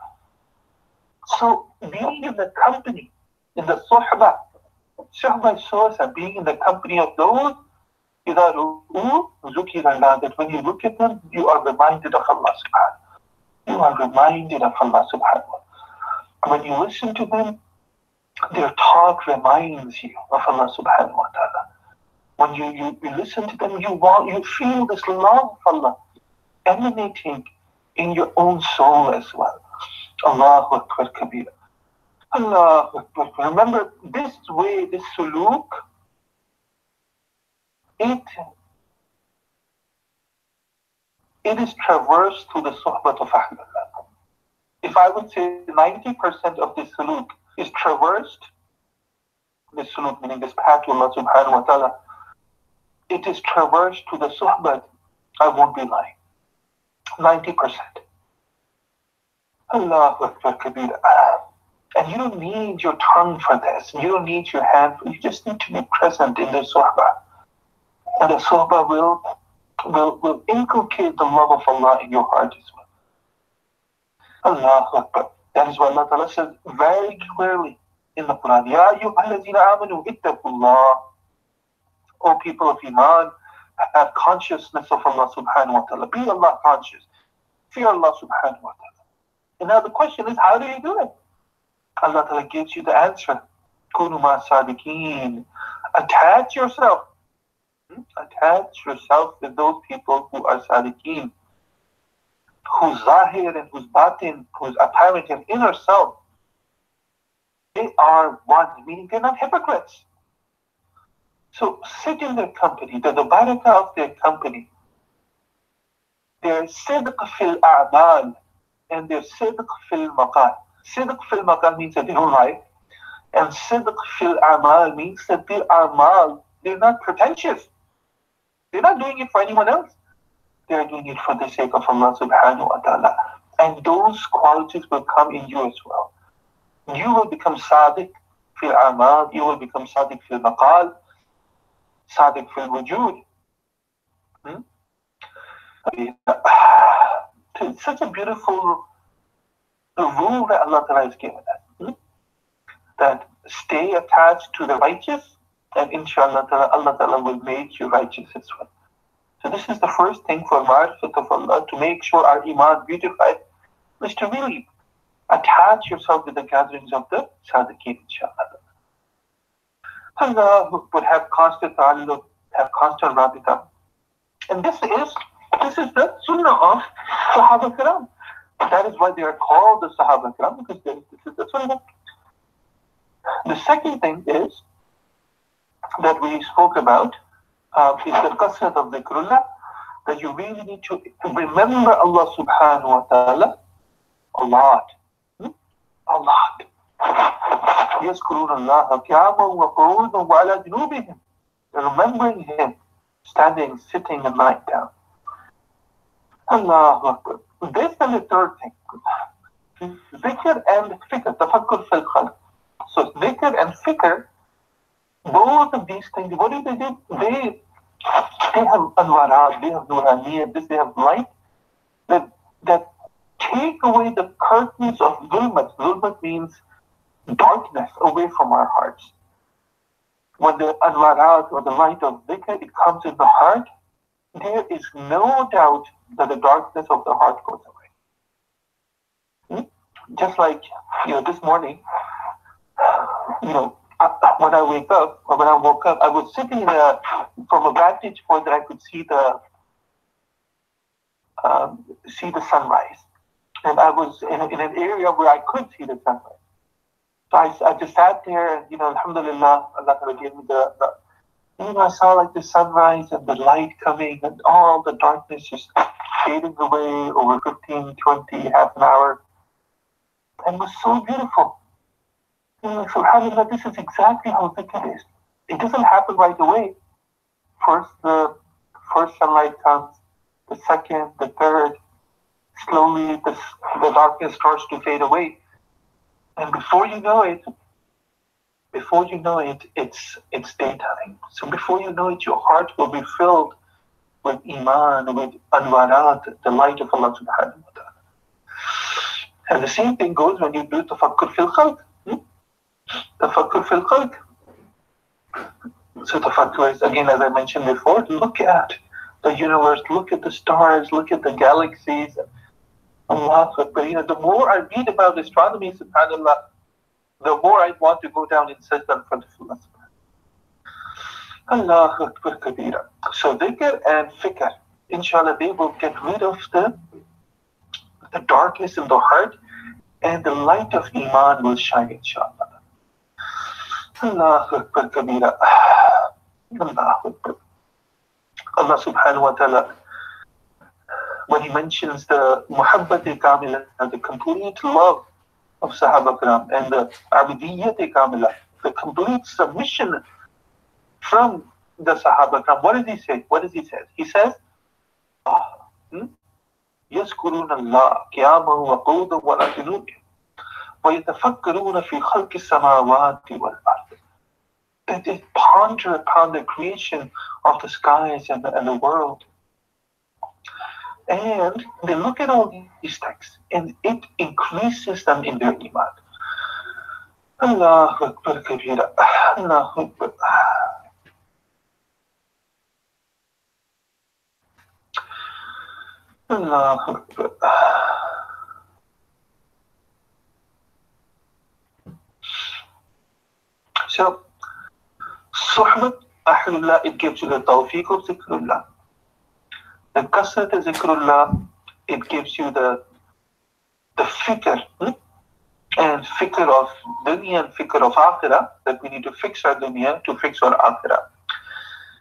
So being in the company, in the suhbah shows that being in the company of those, إِذَا رُؤُوا ذُكِرَ اللَّهِ, that when you look at them, you are reminded of Allah subhanahu. You are reminded of Allah subhanahu. When you listen to them, their talk reminds you of Allah subhanahu wa ta'ala. When you listen to them, you feel this love of Allah emanating in your own soul as well. Allahu Akbar kabira. Allahu Akbar. Remember, this way, this suluk, it is traversed through the suhbat of ahlullah. If I would say 90% of this suluk is traversed, this suluk meaning this path to Allah subhanahu wa ta'ala, it is traversed to the suhbat, I won't be lying. 90%. Allahu Akbar kabira. And you don't need your tongue for this. You don't need your hand. You just need to be present in the suhbah. And the suhbah will inculcate the love of Allah in your heart as well. Allahu Akbar. That is why Allah Ta'ala says very clearly in the Quran, Ya ayyuhalladhina amanu ittaqullah. O people of Iman, have consciousness of Allah subhanahu wa ta'ala. Be Allah conscious. Fear Allah subhanahu wa ta'ala. And now the question is, how do you do it? Allah Ta'ala gives you the answer. Kunu ma sadiqeen. Attach yourself. Attach yourself with those people who are sadiqeen, whose zahir and whose batin, whose apparent and inner self, they are one, meaning they're not hypocrites. So sit in their company, the barakah of their company, their sidq fil a'mal and their sidq fil maqal. Sidq fil maqal means that they don't lie, And sidq fil amal means that their amal, they're not pretentious. They're not doing it for anyone else. They're doing it for the sake of Allah subhanahu wa ta'ala. And those qualities will come in you as well. You will become sadiq fil amal, you will become sadiq fil maqal, sadiq fil wujud. It's such a beautiful rule that Allah Ta'ala has given us. That stay attached to the righteous, and inshallah Allah Ta'ala will make you righteous as well. So this is the first thing for ma'rifat of Allah, to make sure our iman beautified, is to really attach yourself with the gatherings of the Sadiqeen, inshallah. Allah would have constant ta'alluq, have constant rabita. And this is the sunnah of Sahaba Kiram. That is why they are called the Sahaba Kiram, because this is the sunnah. The second thing is that we spoke about is the qasrat of dhikrullah, that you really need to remember Allah subhanahu wa ta'ala a lot. A lot. يذكرون الله قياما وقعودا وعلى جنوبهم. Remembering Him, standing, sitting, and lying down. Allahu Akbar. This is the third thing. Dhikr and fikr, tafakkur fil khalq. So dhikr and fikr, both of these things, what do? They have anwarat, they have nuraniyat, they have light that take away the curtains of zulmat. Zulmat means darkness away from our hearts. When the anwarat or the light of dhikr, it comes in the heart, there is no doubt that the darkness of the heart goes away. Just like, this morning, when I wake up, or when I woke up, I was sitting from a vantage point that I could see the sunrise. And I was in an area where I could see the sunrise. So I just sat there and, alhamdulillah, Allah gave me I saw like the sunrise and the light coming and all the darkness just fading away over 15, 20, half an hour. And it was so beautiful. SubhanAllah, this is exactly how dhikr is. It doesn't happen right away. First, the first sunlight comes, the second, the third. Slowly, the darkness starts to fade away. And before you know it, it's daytime. So before you know it, your heart will be filled with iman, with anwarat, the light of Allah subhanahu wa ta'ala. And the same thing goes when you do tafakkur fil khalq. Tafakkur fil khalq. So tafakkur is, again, as I mentioned before, look at the universe, look at the stars, look at the galaxies. Allah Akbar. The more I read about astronomy, subhanAllah, the more I want to go down in sajda in front of Allah. Allahu Akbar kabira. So dhikr and fikr, inshallah, they will get rid of the darkness in the heart, and the light of iman will shine, inshallah. Allahu Akbar kabira. Allahu Akbar. Allah subhanahu wa ta'ala, when He mentions the muhabbat-e-kamila, the complete love of Sahaba Kiram, and the abidiyyat-e-kamila, the complete submission from the Sahaba Kiram, what does He say? What does He say? He says, يذكرون الله قياما وقعودا وعلى جنوبهم ويتفكرون في خلق السماوات والأرض. That they ponder upon the creation of the skies and the world. And they look at all these texts, and it increases them in their iman. Allahu Akbar kabira. Allahu Akbar. Allahu Akbar. So, Suhbat Ahlullah, it gives you the tawfiq of zikrullah. The kasrat of zikrullah, it gives you the fikr, and fikr of dunya and fikr of akhirah, that we need to fix our dunya to fix our akhirah.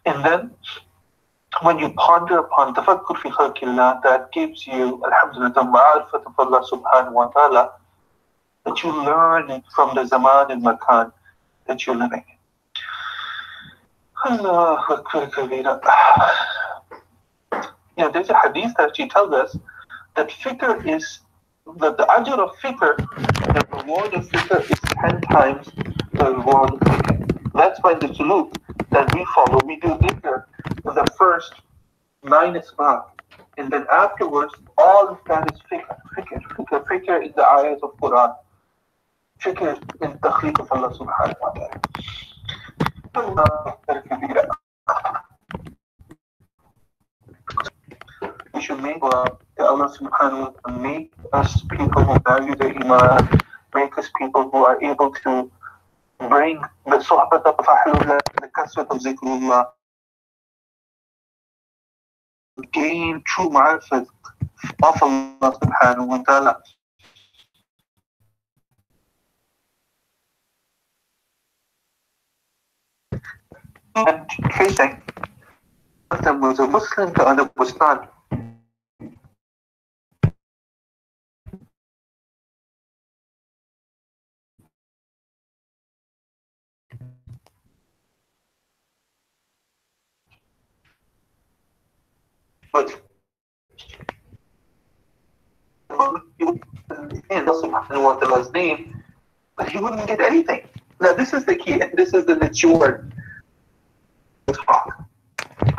And then, when you ponder upon tafakkur fi khalqillah, that gives you, alhamdulillah, the ma'arifat of Allah subhanahu wa ta'ala, that you learn it from the zaman and makan. that you're living in. Allahu Akbar kabira. There's a hadith that she tells us that fikr is, that the ajr of fikr, the reward of fikr is 10 times the reward of dhikr. That's why the suluk that we follow, we do dhikr for the first 9 asbab. And then afterwards, all of that is fikr. Fikr is the ayahs of Quran. Fikr is the takhliq of Allah subhanahu wa ta'ala. We should make Allah subhanahu wa ta'ala make us people who value the iman, make us people who are able to bring the sohbat of Ahlullah, the kasrat of zikrullah, gain true ma'rifat of Allah subhanahu wa ta'ala. And facing, one of them was a Muslim, the other was not. But in Allah subhanahu wa ta'ala's name, but he wouldn't get anything. Now this is the key, and this is the mature talk.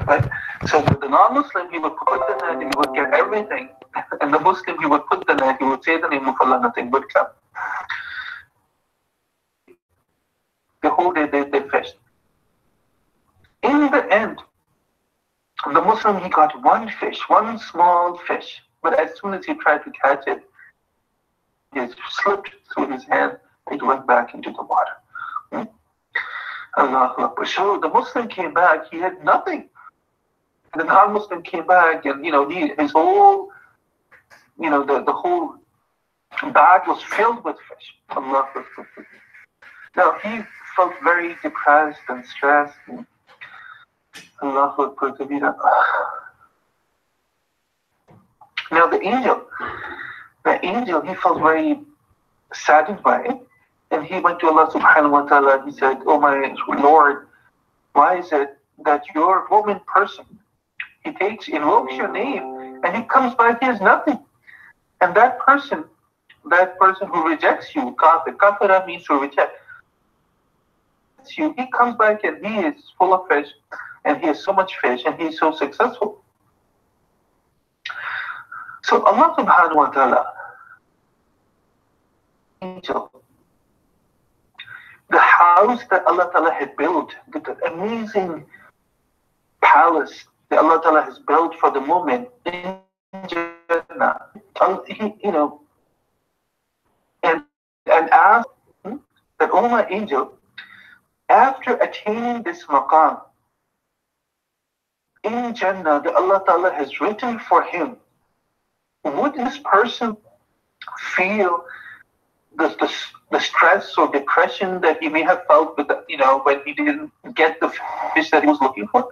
Right? So with the non-Muslim, he would put the net and he would get everything. And the Muslim, he would put the net, he would say the name of Allah, nothing but come. The whole day they fished. In the end, the Muslim, he got one fish, one small fish. But as soon as he tried to catch it, it slipped through his hand. It went back into the water. Allahu Akbar. So the Muslim came back, he had nothing. And the non-Muslim came back, and his whole, the whole bag was filled with fish. Allahu Akbar. Now he felt very depressed and stressed. Allahu Akbar kabira. Now the angel, he felt very saddened by it. And he went to Allah subhanahu wa ta'ala, he said, "Oh my Lord, why is it that your woman person, he invokes your name, and he comes back, he has nothing. And that person who rejects you, kafira means to reject you, he comes back and he is full of fish, and he has so much fish, and he is so successful." So Allah subhanahu wa ta'ala, angel, the house that Allah Ta'ala had built, the amazing palace that Allah Ta'ala has built for the moment in Jannah, and asked that, "Oh my angel, after attaining this maqam in Jannah that Allah Ta'ala has written for him, would this person feel the stress or depression that he may have felt with when he didn't get the fish that he was looking for?"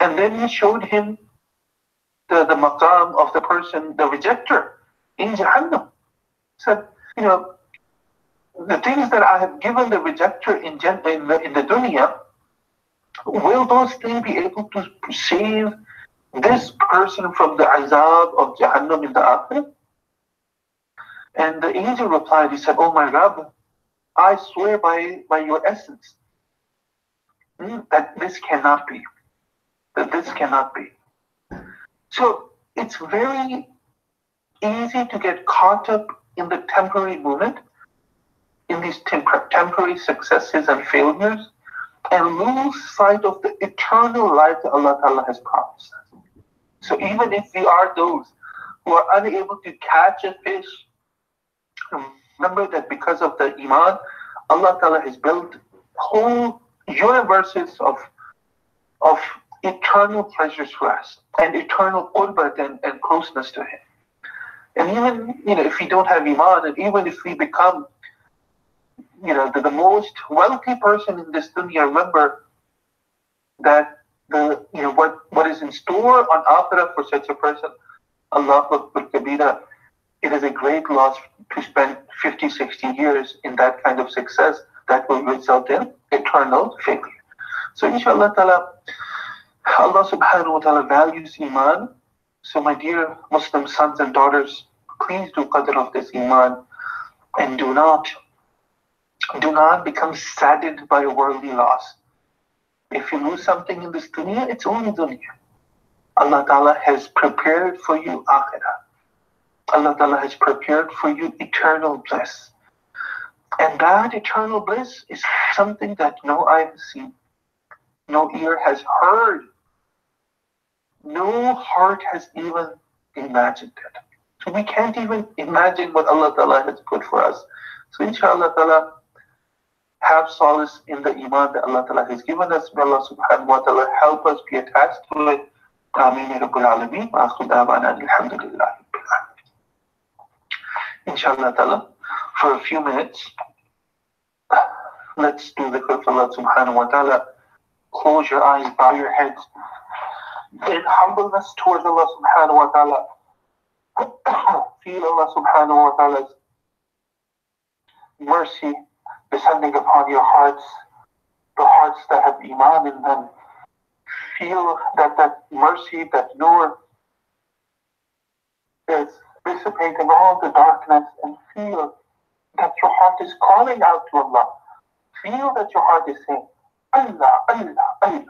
And then he showed him the maqam of the person, the rejecter in Jahannam. Said, the things that I have given the rejecter in the dunya, will those things be able to save this person from the azab of Jahannam in the akhirah? And the angel replied, he said, "Oh my Rabb, I swear by your essence that this cannot be. That this cannot be." So it's very easy to get caught up in the temporary moment, in these temporary successes and failures, and lose sight of the eternal life that Allah Ta'ala has promised us. So even if we are those who are unable to catch a fish, remember that because of the iman, Allah Ta'ala has built whole universes of eternal pleasures for us, and eternal qurbat and closeness to Him. And even if we don't have iman, and even if we become the most wealthy person in this dunya, remember that what is in store on akhirah for such a person, Allahu Akbar kabira, it is a great loss to spend 50, 60 years in that kind of success that will result in eternal failure. So inshallah ta'ala, Allah subhanahu wa ta'ala values Iman. So my dear Muslim sons and daughters, please do qadr of this Iman and do not become saddened by a worldly loss. If you lose something in this dunya, it's only dunya. Allah Ta'ala has prepared for you akhirah. Allah Ta'ala has prepared for you eternal bliss. And that eternal bliss is something that no eye has seen, no ear has heard, no heart has even imagined it. So we can't even imagine what Allah Ta'ala has put for us. So inshallah Ta'ala, have solace in the Iman that Allah Ta'ala has given us. May Allah subhanahu wa ta'ala help us be attached to it. Ameen ya Rabbul Alameen. Wa akhiru da'wana alhamdulillah. Inshallah Ta'ala, for a few minutes, let's do the dhikr of Allah subhanahu wa ta'ala. Close your eyes, bow your heads in humbleness towards Allah subhanahu wa ta'ala. Feel Allah subhanahu wa ta'ala's mercy descending upon your hearts, the hearts that have Iman in them. Feel that mercy, that nur is dissipating all the darkness, and feel that your heart is calling out to Allah. Feel that your heart is saying, Allah, Allah, Allah.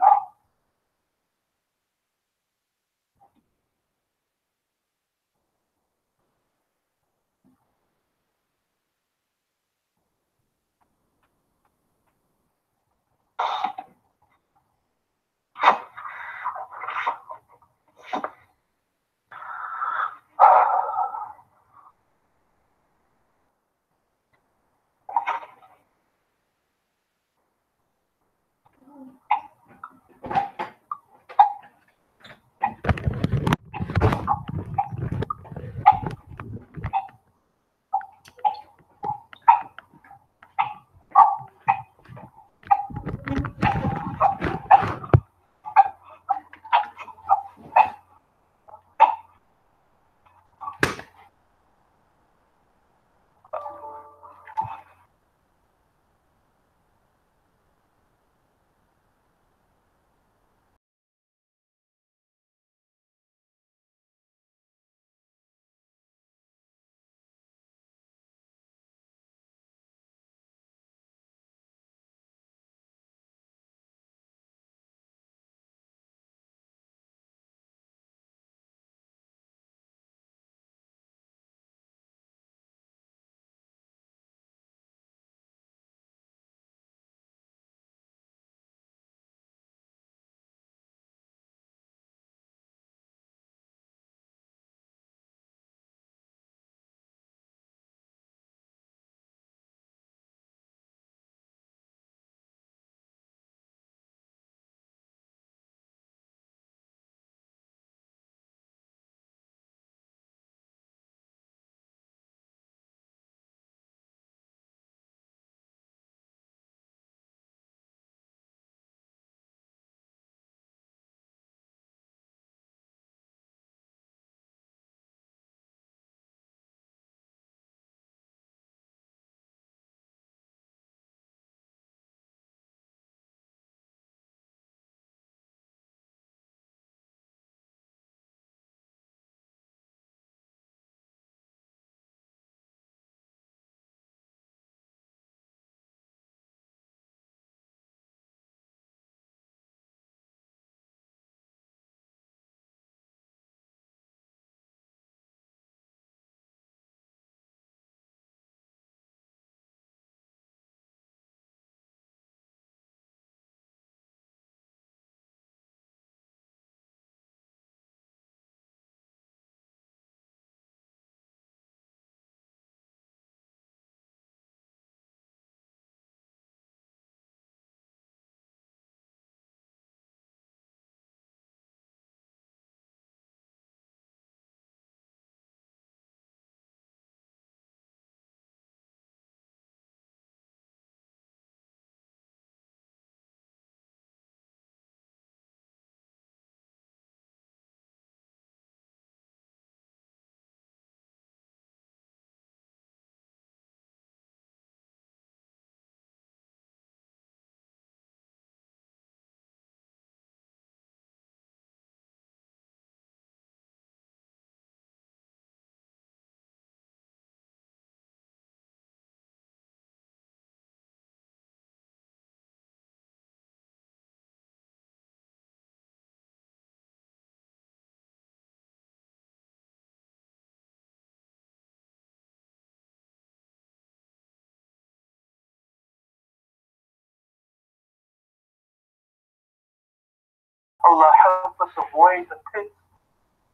Allah help us avoid the pits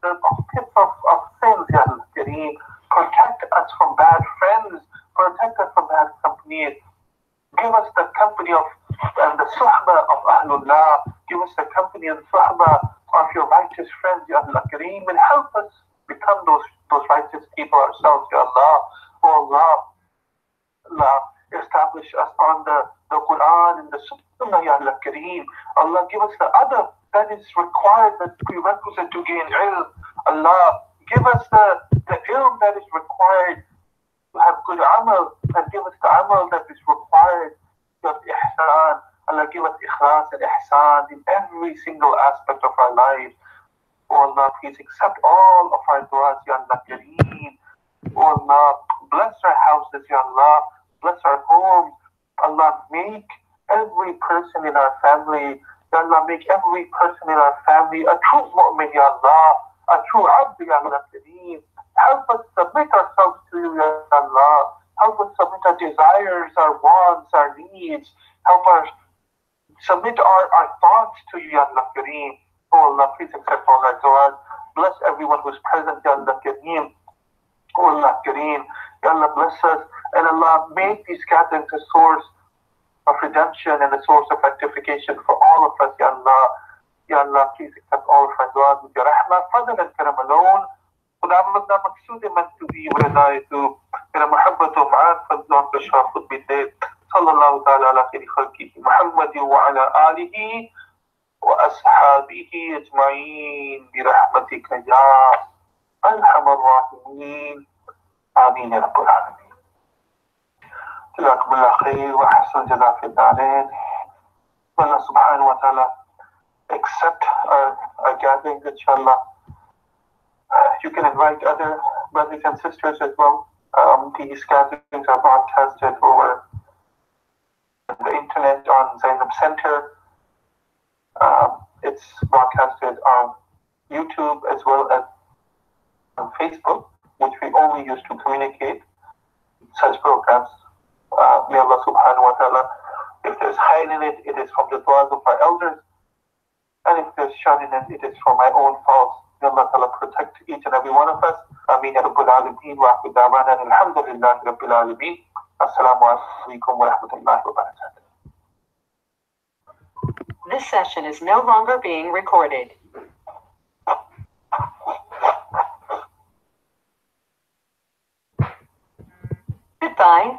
of sins, Ya Allah Kareem. Protect us from bad friends. Protect us from bad company. Give us the company of and the suhbah of Ahlullah. Give us the company and suhbah of your righteous friends, Ya Allah Kareem, and help us become those righteous people ourselves, Ya Allah. Oh Allah, Allah, establish us on the Quran and the Sunnah, Ya Allah Kareem. Allah, give us the adab that is required, that prerequisite to gain ilm. Allah, give us the ilm that is required to have good amal, and give us the amal that is required to have ihsan. Allah, give us ikhlas and ihsan in every single aspect of our lives. Oh Allah, please accept all of our du'as, Ya Allah Kareem. Oh Allah, bless our houses, Ya Allah. Bless our homes. Allah, make every person in our family, Ya Allah, make every person in our family a true mu'min, Ya Allah, a true abd, Ya Allah Kareem. Help us submit ourselves to you, Ya Allah. Help us submit our desires, our wants, our needs. Help us submit our thoughts to you, Ya Allah Kareem. Oh Allah, please accept all our du'as. Bless everyone who's present, Ya Allah Kareem. Oh Allah Kareem. Ya Allah, bless us. And Allah, make these gatherings a source of redemption and a source of rectification for all of us, Ya Allah. Ya Allah, please accept all of our du'as with your rahmah, fadl and karam alone. خدا عمدنا مقصود من تبي وهدايته إلى محبة ومعان فضلان تشافط بالليل صلى الله تعالى على خير خلقه محمد وعلى آله وأصحابه أجمعين برحمتك يا أرحم الراحمين آمين يا رب العالمين. جزاكم الله خير وأحسن جزاء في الدارين. Allah subhanahu wa ta'ala accept our gatherings, inshallah. You can invite other brothers and sisters as well. These gatherings are broadcasted over the internet on Zainab Center. It's broadcasted on YouTube as well as on Facebook, which we only use to communicate such programs. May Allah subhanahu wa ta'ala, if there's khair in it, it is from the du'as of our elders. And if there's shar in it, it is from my own faults. May Allah ta'ala protect each and every one of us. Ameen ya Rabbul Alameen wa akhir da'wana alhamdulillahi Rabbil Alameen. Assalamu alaikum wa rahmatullahi wa barakatuh. This session is no longer being recorded. Goodbye.